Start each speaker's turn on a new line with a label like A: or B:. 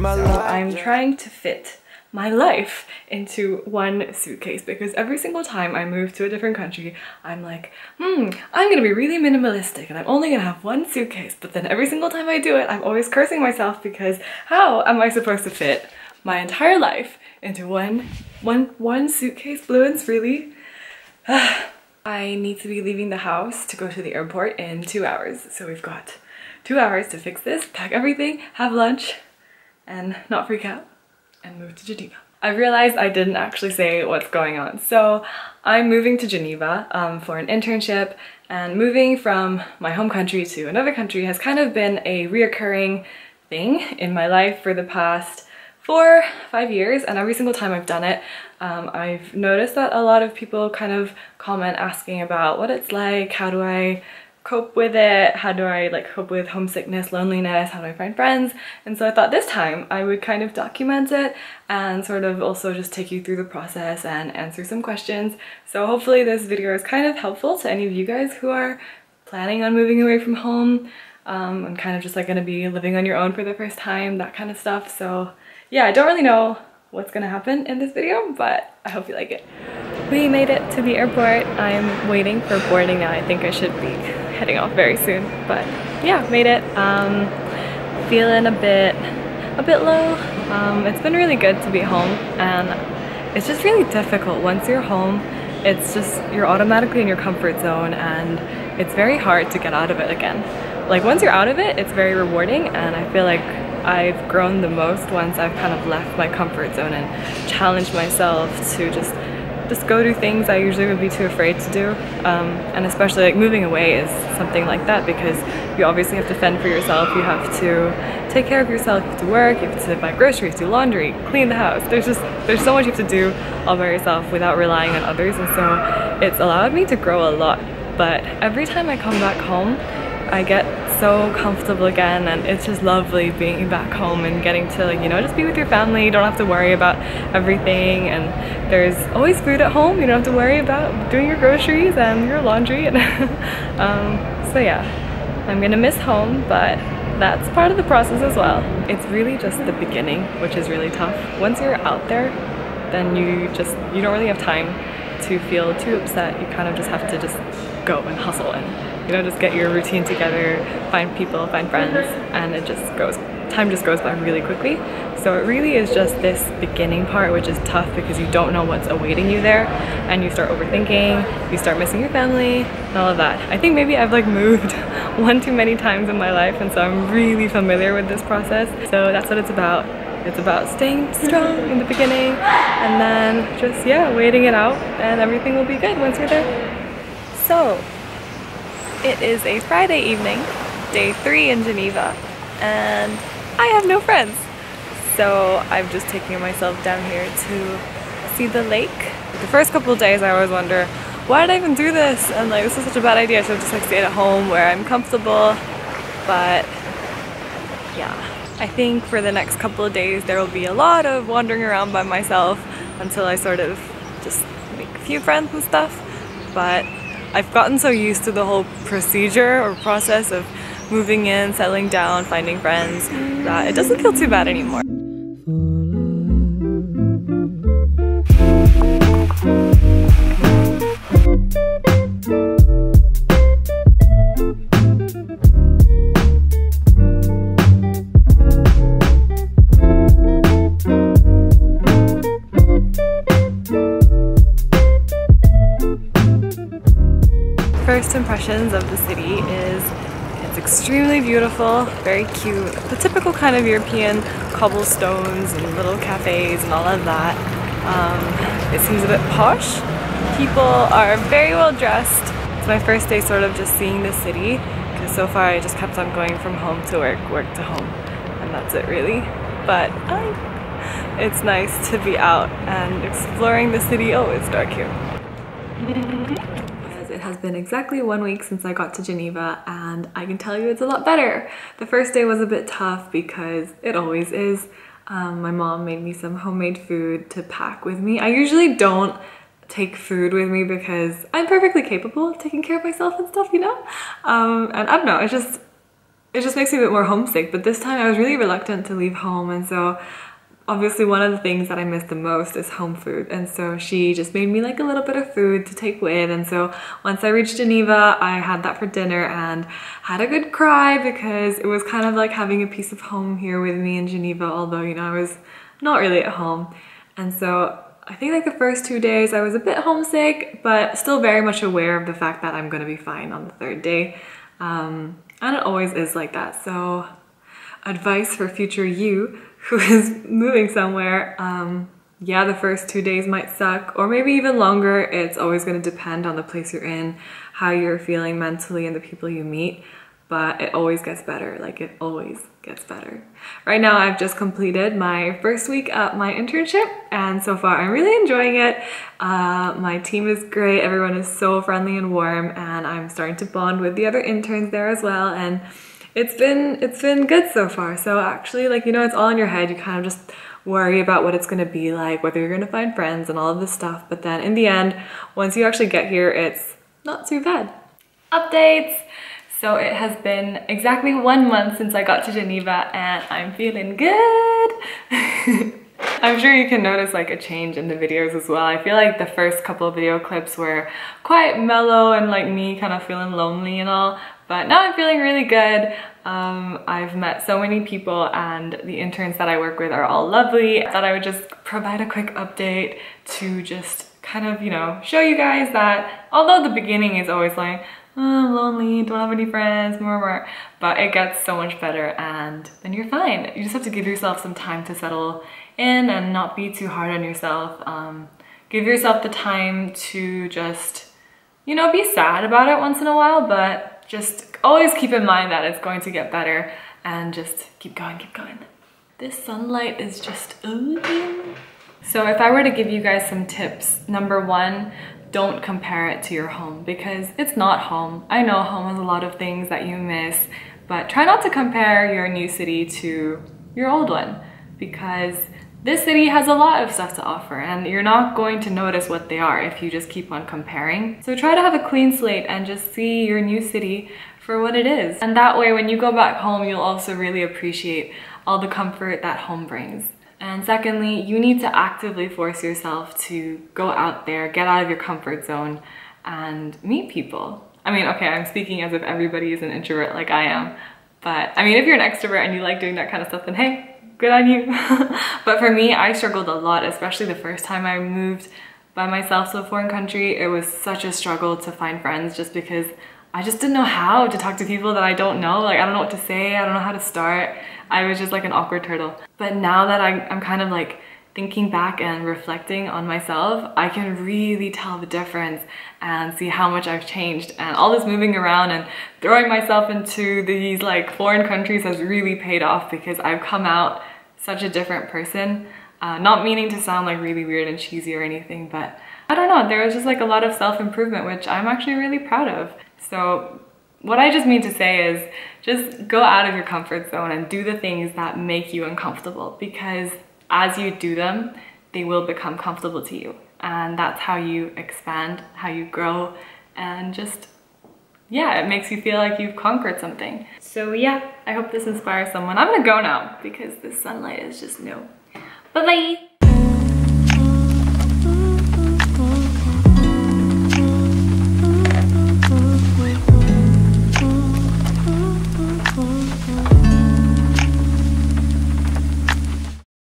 A: my life. So I'm trying to fit my life into one suitcase because every single time I move to a different country, I'm like, I'm gonna be really minimalistic and I'm only gonna have one suitcase. But then every single time I do it, I'm always cursing myself because how am I supposed to fit my entire life into one suitcase? Bluinse, really? I need to be leaving the house to go to the airport in 2 hours. So we've got 2 hours to fix this, pack everything, have lunch, and not freak out, and move to Geneva. I realized I didn't actually say what's going on. So I'm moving to Geneva for an internship, and moving from my home country to another country has kind of been a reoccurring thing in my life for the past 4-5 years, and every single time I've done it, I've noticed that a lot of people kind of comment asking about what it's like, how do I cope with it, how do I like cope with homesickness, loneliness, how do I find friends? And so I thought this time I would kind of document it and sort of also just take you through the process and answer some questions. So hopefully this video is kind of helpful to any of you guys who are planning on moving away from home and kind of just like gonna be living on your own for the first time, that kind of stuff. So yeah, I don't really know what's gonna happen in this video, but I hope you like it. We made it to the airport. I'm waiting for boarding now. I think I should be heading off very soon, but yeah, made it. Feeling a bit low. It's been really good to be home, and it's just really difficult. Once you're home, it's just, you're automatically in your comfort zone, and it's very hard to get out of it again. Like once you're out of it, it's very rewarding, and I feel like I've grown the most once I've kind of left my comfort zone and challenged myself to just go do things I usually would be too afraid to do. And especially like moving away is something like that, because you obviously have to fend for yourself, you have to take care of yourself, you have to work, you have to buy groceries, do laundry, clean the house. There's so much you have to do all by yourself without relying on others, and so it's allowed me to grow a lot. But every time I come back home, I get so comfortable again, and it's just lovely being back home and getting to, like, you know, just be with your family. You don't have to worry about everything, and there's always food at home. You don't have to worry about doing your groceries and your laundry. And so yeah, I'm gonna miss home, but that's part of the process as well. It's really just the beginning, which is really tough. Once you're out there, then you don't really have time to feel too upset. You kind of just have to just go and hustle and, you know, just get your routine together, find people, find friends, and time just goes by really quickly. So it really is just this beginning part, which is tough because you don't know what's awaiting you there, and you start overthinking, you start missing your family, and all of that. I think maybe I've like moved one too many times in my life, and so I'm really familiar with this process. So that's what it's about. It's about staying strong in the beginning, and then just, yeah, waiting it out, and everything will be good once you're there. So, it is a Friday evening, day 3 in Geneva, and I have no friends. So I'm just taking myself down here to see the lake. The first couple of days I always wonder, why did I even do this? And like, this is such a bad idea. I should have just like stayed at home where I'm comfortable. But yeah, I think for the next couple of days there will be a lot of wandering around by myself until I sort of just make a few friends and stuff. But I've gotten so used to the whole procedure or process of moving in, settling down, finding friends, that it doesn't feel too bad anymore. First impressions of the city is it's extremely beautiful, very cute, the typical kind of European cobblestones and little cafes and all of that. It seems a bit posh. People are very well dressed. It's my first day sort of just seeing the city, because so far I just kept on going from home to work, work to home, and that's it really. But it's nice to be out and exploring the city. Oh, it's dark here. It has been exactly 1 week since I got to Geneva, and I can tell you it's a lot better. The first day was a bit tough because it always is. My mom made me some homemade food to pack with me. I usually don't take food with me because I'm perfectly capable of taking care of myself and stuff, you know? And I don't know, it's just, it just makes me a bit more homesick. But this time I was really reluctant to leave home, and so obviously one of the things that I miss the most is home food, and so she just made me like a little bit of food to take with. And so once I reached Geneva, I had that for dinner and had a good cry, because it was kind of like having a piece of home here with me in Geneva, although, you know, I was not really at home. And so I think like the first 2 days I was a bit homesick, but still very much aware of the fact that I'm gonna be fine on the third day. And it always is like that. So advice for future you who is moving somewhere, yeah, the first 2 days might suck, or maybe even longer. It's always going to depend on the place you're in, how you're feeling mentally, and the people you meet, but it always gets better. Like, it always gets better. Right now I've just completed my first week at my internship, and so far I'm really enjoying it. My team is great, everyone is so friendly and warm, and I'm starting to bond with the other interns there as well, and it's been good so far. So actually, like, you know, it's all in your head. You kind of just worry about what it's gonna be like, whether you're gonna find friends and all of this stuff, but then in the end, once you actually get here, it's not too bad. Updates! So it has been exactly 1 month since I got to Geneva, and I'm feeling good. I'm sure you can notice like a change in the videos as well. I feel like the first couple of video clips were quite mellow and like me kind of feeling lonely and all, but now I'm feeling really good. I've met so many people, and the interns that I work with are all lovely. I thought I would just provide a quick update to just kind of, you know, show you guys that although the beginning is always like, oh, I'm lonely, don't have any friends, more, but it gets so much better, and then you're fine. You just have to give yourself some time to settle in and not be too hard on yourself. Give yourself the time to just, you know, be sad about it once in a while, but just always keep in mind that it's going to get better, and just keep going, keep going. This sunlight is just ooh. So if I were to give you guys some tips, number one, don't compare it to your home, because it's not home. I know home has a lot of things that you miss, but try not to compare your new city to your old one, because this city has a lot of stuff to offer, and you're not going to notice what they are if you just keep on comparing. So try to have a clean slate and just see your new city for what it is. And that way, when you go back home, you'll also really appreciate all the comfort that home brings. And secondly, you need to actively force yourself to go out there, get out of your comfort zone, and meet people. I mean, okay, I'm speaking as if everybody is an introvert like I am, but I mean, if you're an extrovert and you like doing that kind of stuff, then hey, good on you. But for me, I struggled a lot, especially the first time I moved by myself to a foreign country. It was such a struggle to find friends, just because I just didn't know how to talk to people that I don't know. Like, I don't know what to say, I don't know how to start. I was just like an awkward turtle. But now that I'm kind of like thinking back and reflecting on myself, I can really tell the difference and see how much I've changed. And all this moving around and throwing myself into these like foreign countries has really paid off, because I've come out such a different person. Not meaning to sound like really weird and cheesy or anything, but I don't know, there was just like a lot of self-improvement, which I'm actually really proud of. So what I just mean to say is just go out of your comfort zone and do the things that make you uncomfortable, because as you do them, they will become comfortable to you. And that's how you expand, how you grow, and just, yeah, it makes you feel like you've conquered something. So yeah, I hope this inspires someone. I'm gonna go now because the sunlight is just no. Bye-bye!